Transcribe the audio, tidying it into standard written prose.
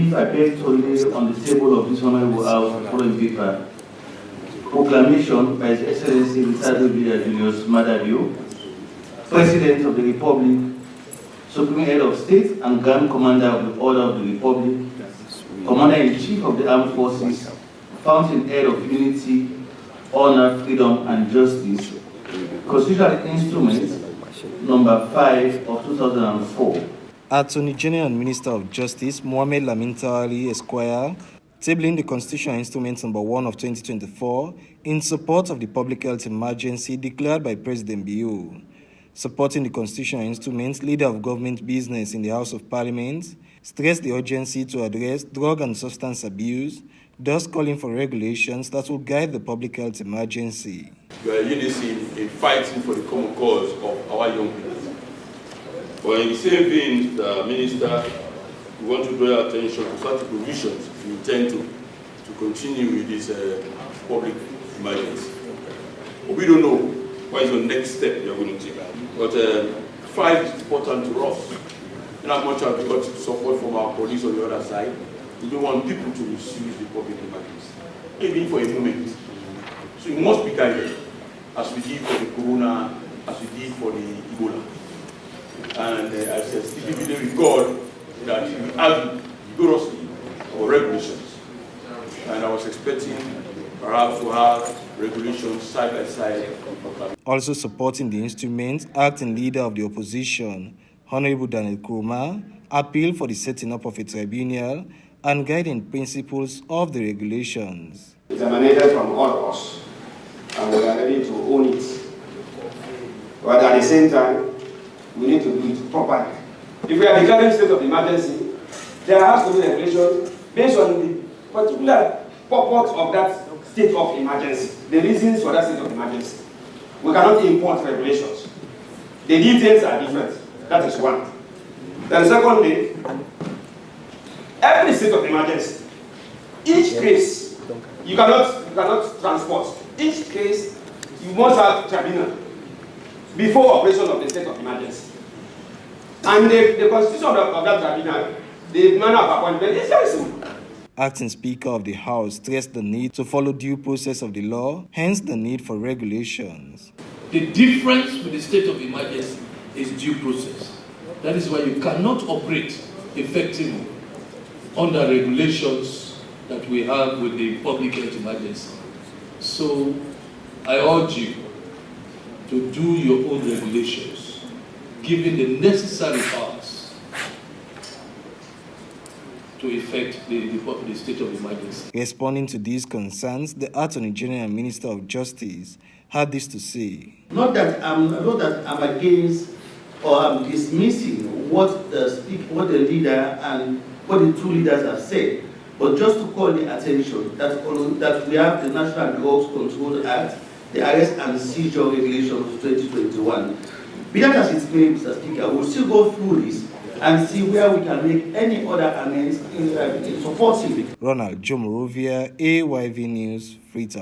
brief I beg to lay on the table of this honorable house following paper. Proclamation by His Excellency Retired Julius Madabio, President of the Republic, Supreme Head of State and Grand Commander of the Order of the Republic, Commander-in-Chief of the Armed Forces, Fountainhead of Unity, Honor, Freedom and Justice, Constitutional Instrument number 5 of 2004. Attorney General and Minister of Justice Mohammed Lamin Tawali Esquire, tabling the Constitutional Instrument number 1 of 2024 in support of the public health emergency declared by President Bio. Supporting the Constitutional Instrument, Leader of Government Business in the House of Parliament stressed the urgency to address drug and substance abuse, thus calling for regulations that will guide the public health emergency. We are unity in fighting for the common cause of our young people. But in the same vein, the Minister, we want to draw your attention to certain provisions we intend to continue with this public emergency. But we don't know what is the next step we are going to take. But 5 is important to us. Not much as we got support from our police on the other side. We don't want people to misuse the public emergency, even for a moment. So we must be guided, as we did for the corona, as we did for the Ebola. And I said, still with God that we argue vigorously our regulations. And I was expecting perhaps to have regulations side by side. Also supporting the instrument, acting leader of the opposition, Honorable Daniel Kurma, appealed for the setting up of a tribunal and guiding principles of the regulations. It's emanated from all of us, and we are ready to own it. But at the same time, we need to do it properly. If we are declaring state of emergency, there has to be regulation based on the particular purpose of that state of emergency, the reasons for that state of emergency. We cannot import regulations. The details are different. That is one. Then secondly, every state of emergency, each case, you cannot transport. Each case, you must have tribunal before operation of the state of emergency. And the constitution of that tribunal, the manner of appointment is very simple. Acting Speaker of the House stressed the need to follow due process of the law, hence the need for regulations. The difference with the state of emergency is due process. That is why you cannot operate effectively under regulations that we have with the public health emergency. So I urge you to do your own regulations, given the necessary powers to effect the state of emergency. Responding to these concerns, the Attorney General and Minister of Justice had this to say. Not that I'm against or I'm dismissing what the leader and what the two leaders have said, but just to call the attention that we have the National Drugs Control Act, the Arrest and Seizure Regulations of 2021. Be that as it may, Mr. Speaker, we'll still go through this and see where we can make any other amends in supporting it. Ronald Morovia, AYV News, Freetown.